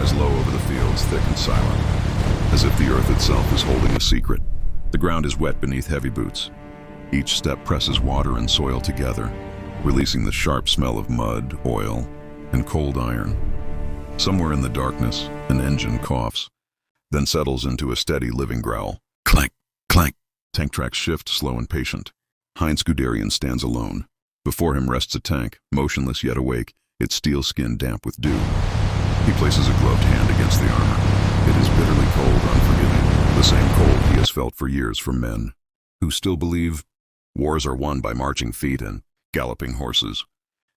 flies low over the fields, thick and silent, as if the earth itself is holding a secret. The ground is wet beneath heavy boots. Each step presses water and soil together, releasing the sharp smell of mud, oil, and cold iron. Somewhere in the darkness, an engine coughs, then settles into a steady living growl. Clank, clank. Tank tracks shift, slow and patient. Heinz Guderian stands alone. Before him rests a tank, motionless yet awake, its steel skin damp with dew. He places a gloved hand against the armor. It is bitterly cold, unforgiving, the same cold he has felt for years from men who still believe wars are won by marching feet and galloping horses.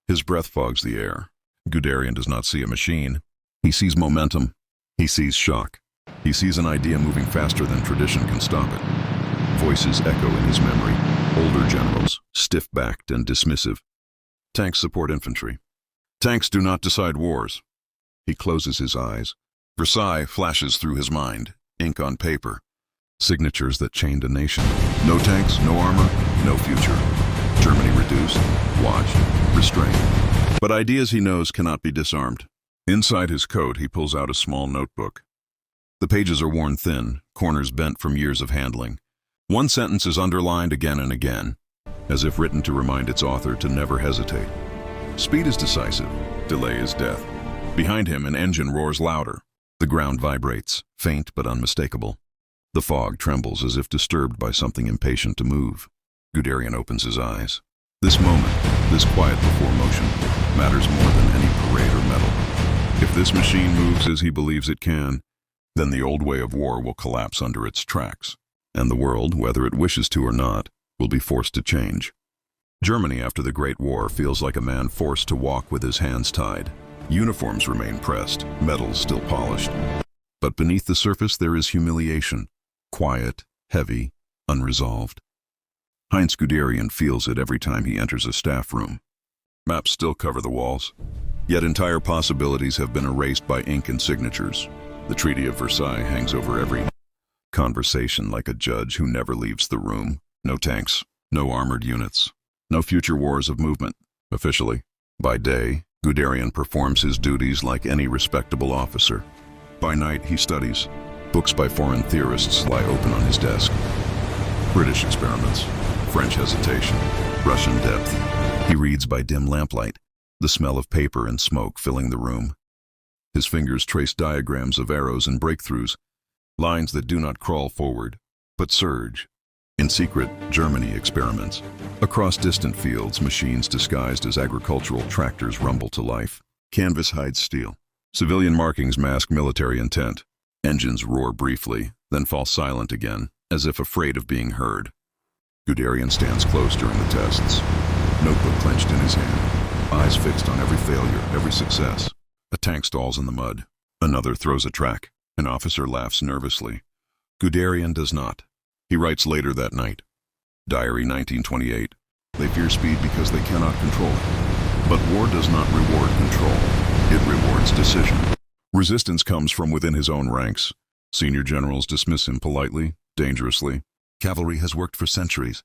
His breath fogs the air. Guderian does not see a machine. He sees momentum. He sees shock. He sees an idea moving faster than tradition can stop it. Voices echo in his memory, older generals, stiff-backed and dismissive. Tanks support infantry. Tanks do not decide wars. He closes his eyes. Versailles flashes through his mind, ink on paper. Signatures that chained a nation. No tanks, no armor, no future. Germany reduced, watched, restrained. But ideas he knows cannot be disarmed. Inside his coat, he pulls out a small notebook. The pages are worn thin, corners bent from years of handling. One sentence is underlined again and again, as if written to remind its author to never hesitate. Speed is decisive, delay is death. Behind him, an engine roars louder. The ground vibrates, faint but unmistakable. The fog trembles as if disturbed by something impatient to move. Guderian opens his eyes. This moment, this quiet before motion, matters more than any parade or medal. If this machine moves as he believes it can, then the old way of war will collapse under its tracks, and the world, whether it wishes to or not, will be forced to change. Germany after the Great War feels like a man forced to walk with his hands tied. Uniforms remain pressed, medals still polished. But beneath the surface there is humiliation, quiet, heavy, unresolved. Heinz Guderian feels it every time he enters a staff room. Maps still cover the walls, yet entire possibilities have been erased by ink and signatures. The Treaty of Versailles hangs over every conversation like a judge who never leaves the room. No tanks, no armored units, no future wars of movement, officially. By day, Guderian performs his duties like any respectable officer. By night, he studies. Books by foreign theorists lie open on his desk. British experiments, French hesitation, Russian depth. He reads by dim lamplight, the smell of paper and smoke filling the room. His fingers trace diagrams of arrows and breakthroughs, lines that do not crawl forward, but surge. In secret, Germany experiments. Across distant fields, machines disguised as agricultural tractors rumble to life. Canvas hides steel. Civilian markings mask military intent. Engines roar briefly, then fall silent again, as if afraid of being heard. Guderian stands close during the tests, notebook clenched in his hand, eyes fixed on every failure, every success. A tank stalls in the mud. Another throws a track. An officer laughs nervously. Guderian does not. He writes later that night. Diary 1928. They fear speed because they cannot control it. But war does not reward control. It rewards decision. Resistance comes from within his own ranks. Senior generals dismiss him politely, dangerously. Cavalry has worked for centuries.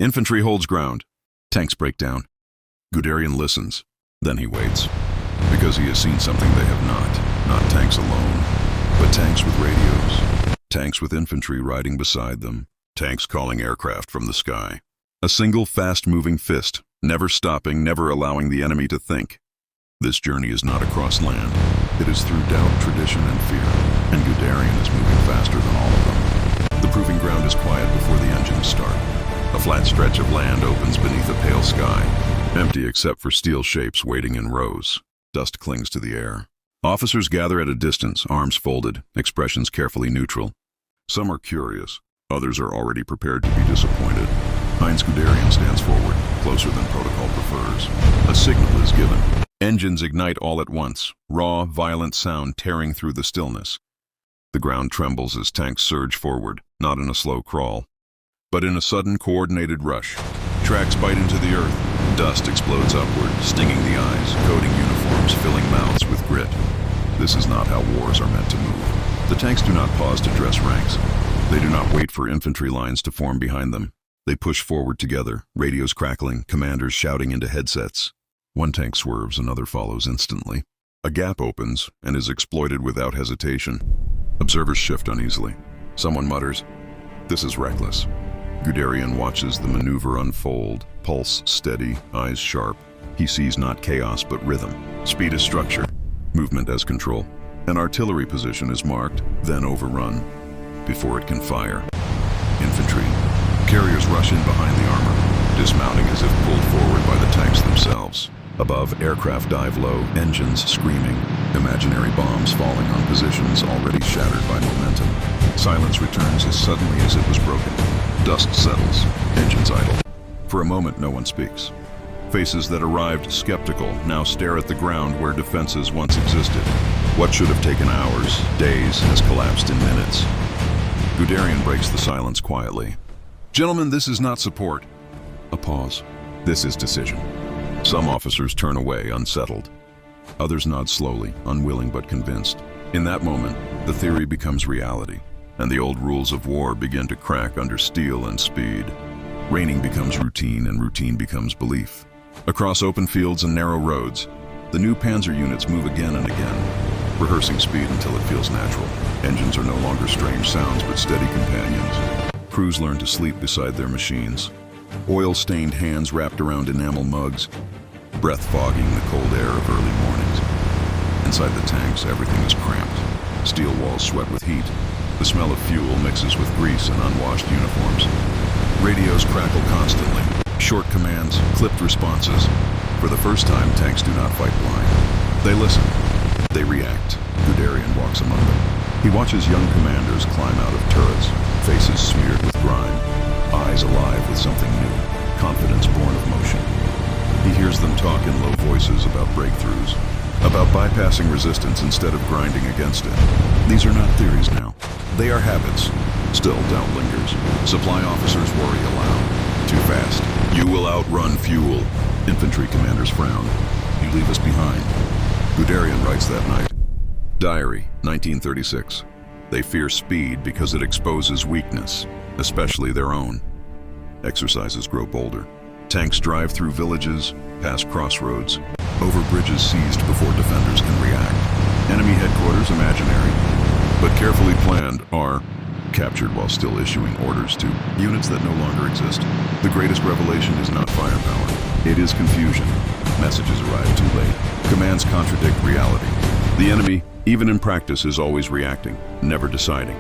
Infantry holds ground. Tanks break down. Guderian listens. Then he waits. Because he has seen something they have not. Not tanks alone, but tanks with radios. Tanks with infantry riding beside them. Tanks calling aircraft from the sky. A single fast-moving fist, never stopping, never allowing the enemy to think. This journey is not across land. It is through doubt, tradition, and fear. And Guderian is moving faster than all of them. The proving ground is quiet before the engines start. A flat stretch of land opens beneath a pale sky, empty except for steel shapes waiting in rows. Dust clings to the air. Officers gather at a distance, arms folded, expressions carefully neutral. Some are curious. Others are already prepared to be disappointed. Heinz Guderian stands forward, closer than protocol prefers. A signal is given. Engines ignite all at once, raw, violent sound tearing through the stillness. The ground trembles as tanks surge forward, not in a slow crawl, but in a sudden coordinated rush. Tracks bite into the earth. Dust explodes upward, stinging the eyes, coating uniforms, filling mouths with grit. This is not how wars are meant to move. The tanks do not pause to dress ranks. They do not wait for infantry lines to form behind them. They push forward together, radios crackling, commanders shouting into headsets. One tank swerves, another follows instantly. A gap opens and is exploited without hesitation. Observers shift uneasily. Someone mutters, "This is reckless." Guderian watches the maneuver unfold, pulse steady, eyes sharp. He sees not chaos but rhythm. Speed as structure, movement as control. An artillery position is marked, then overrun, before it can fire. Infantry. Carriers rush in behind the armor, dismounting as if pulled forward by the tanks themselves. Above, aircraft dive low, engines screaming, imaginary bombs falling on positions already shattered by momentum. Silence returns as suddenly as it was broken. Dust settles, engines idle. For a moment, no one speaks. Faces that arrived skeptical now stare at the ground where defenses once existed. What should have taken hours, days, has collapsed in minutes. Guderian breaks the silence quietly. "Gentlemen, this is not support." A pause. "This is decision." Some officers turn away, unsettled. Others nod slowly, unwilling but convinced. In that moment, the theory becomes reality, and the old rules of war begin to crack under steel and speed. Raining becomes routine, and routine becomes belief. Across open fields and narrow roads, the new Panzer units move again and again, rehearsing speed until it feels natural. Engines are no longer strange sounds, but steady companions. Crews learn to sleep beside their machines. Oil-stained hands wrapped around enamel mugs, breath fogging the cold air of early mornings. Inside the tanks, everything is cramped. Steel walls sweat with heat. The smell of fuel mixes with grease and unwashed uniforms. Radios crackle constantly. Short commands, clipped responses. For the first time, tanks do not fight blind. They listen. They react. Guderian walks among them. He watches young commanders climb out of turrets, faces smeared with grime, eyes alive with something new, confidence born of motion. He hears them talk in low voices about breakthroughs, about bypassing resistance instead of grinding against it. These are not theories now. They are habits. Still, doubt lingers. Supply officers worry aloud. Too fast. "You will outrun fuel." Infantry commanders frown. "You leave us behind." Guderian writes that night. Diary, 1936. They fear speed because it exposes weakness, especially their own. Exercises grow bolder. Tanks drive through villages, past crossroads, over bridges seized before defenders can react. Enemy headquarters imaginary, but carefully planned, are captured while still issuing orders to units that no longer exist. The greatest revelation is not firepower. It is confusion. Messages arrive too late. Commands contradict reality. The enemy, even in practice, is always reacting, never deciding.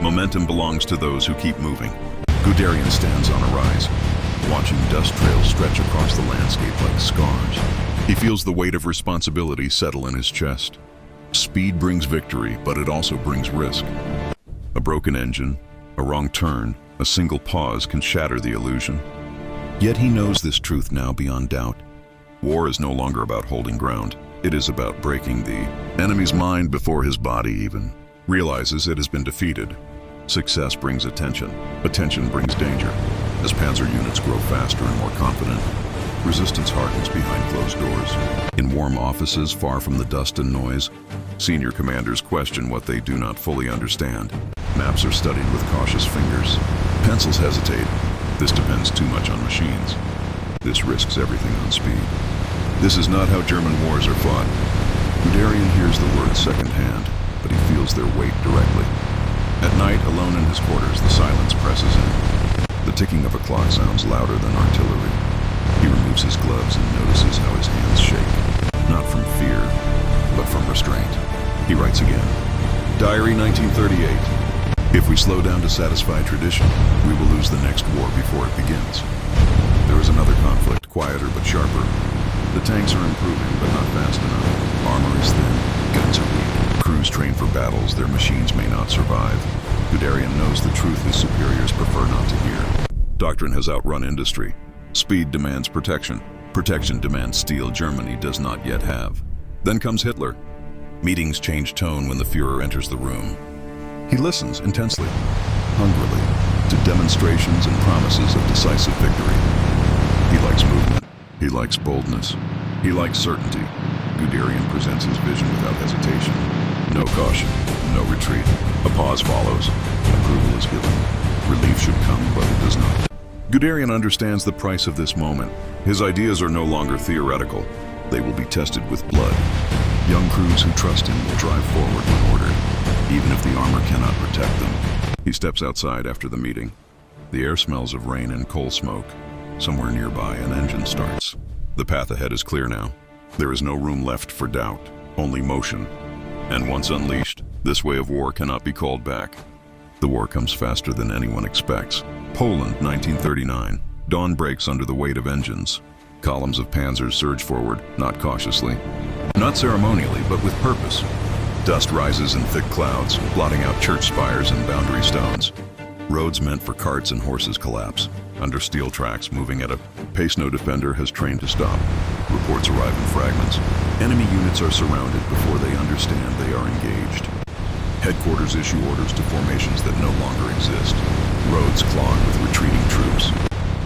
Momentum belongs to those who keep moving. Guderian stands on a rise, watching dust trails stretch across the landscape like scars. He feels the weight of responsibility settle in his chest. Speed brings victory, but it also brings risk. A broken engine, a wrong turn, a single pause can shatter the illusion. Yet he knows this truth now beyond doubt. War is no longer about holding ground. It is about breaking the enemy's mind before his body even realizes it has been defeated. Success brings attention. Attention brings danger. As Panzer units grow faster and more confident, resistance hardens behind closed doors. In warm offices, far from the dust and noise, senior commanders question what they do not fully understand. Maps are studied with cautious fingers. Pencils hesitate. This depends too much on machines. This risks everything on speed. This is not how German wars are fought. Guderian hears the words secondhand, but he feels their weight directly. At night, alone in his quarters, the silence presses in. The ticking of a clock sounds louder than artillery. He removes his gloves and notices how his hands shake, not from fear, but from restraint. He writes again. Diary, 1938. If we slow down to satisfy tradition, we will lose the next war before it begins. There is another conflict, quieter but sharper. The tanks are improving, but not fast enough. Armor is thin, guns are weak. Crews train for battles their machines may not survive. Guderian knows the truth his superiors prefer not to hear. Doctrine has outrun industry. Speed demands protection. Protection demands steel Germany does not yet have. Then comes Hitler. Meetings change tone when the Führer enters the room. He listens intensely, hungrily, to demonstrations and promises of decisive victory. He likes movement. He likes boldness. He likes certainty. Guderian presents his vision without hesitation. No caution, no retreat. A pause follows. Approval is given. Relief should come, but it does not. Guderian understands the price of this moment. His ideas are no longer theoretical. They will be tested with blood. Young crews who trust him will drive forward when ordered, even if the armor cannot protect them. He steps outside after the meeting. The air smells of rain and coal smoke. Somewhere nearby, an engine starts. The path ahead is clear now. There is no room left for doubt, only motion. And once unleashed, this way of war cannot be called back. The war comes faster than anyone expects. Poland, 1939. Dawn breaks under the weight of engines. Columns of panzers surge forward, not cautiously, not ceremonially, but with purpose. Dust rises in thick clouds, blotting out church spires and boundary stones. Roads meant for carts and horses collapse, under steel tracks moving at a pace no defender has trained to stop. Reports arrive in fragments. Enemy units are surrounded before they understand they are engaged. Headquarters issue orders to formations that no longer exist. Roads clogged with retreating troops.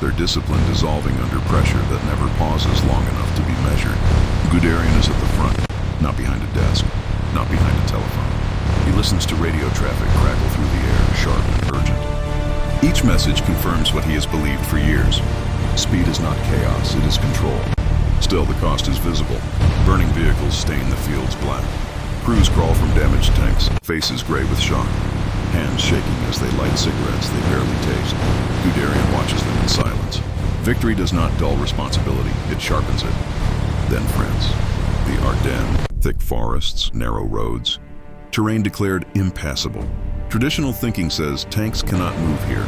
Their discipline dissolving under pressure that never pauses long enough to be measured. Guderian is at the front, not behind a desk, not behind a telephone. He listens to radio traffic crackle through the air, sharp and urgent. Each message confirms what he has believed for years. Speed is not chaos, it is control. Still, the cost is visible. Burning vehicles stain the fields black. Crews crawl from damaged tanks, faces gray with shock. Hands shaking as they light cigarettes they barely taste. Guderian watches them in silence. Victory does not dull responsibility, it sharpens it. Then France. The Ardennes, thick forests, narrow roads. Terrain declared impassable. Traditional thinking says tanks cannot move here.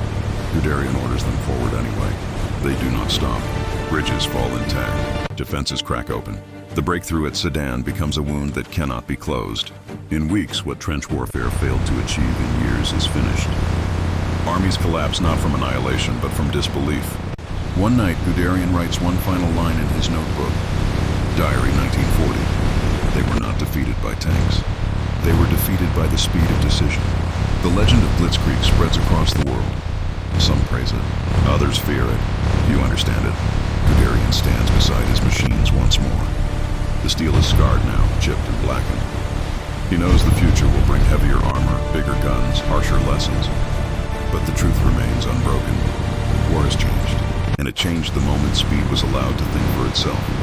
Guderian orders them forward anyway. They do not stop. Bridges fall intact. Defenses crack open. The breakthrough at Sedan becomes a wound that cannot be closed. In weeks, what trench warfare failed to achieve in years is finished. Armies collapse not from annihilation, but from disbelief. One night, Guderian writes one final line in his notebook. Diary 1940. They were not defeated by tanks. They were defeated by the speed of decision. The legend of Blitzkrieg spreads across the world. Some praise it, others fear it. You understand it. Guderian stands beside his machines once more. The steel is scarred now, chipped and blackened. He knows the future will bring heavier armor, bigger guns, harsher lessons. But the truth remains unbroken. War has changed, and it changed the moment speed was allowed to think for itself.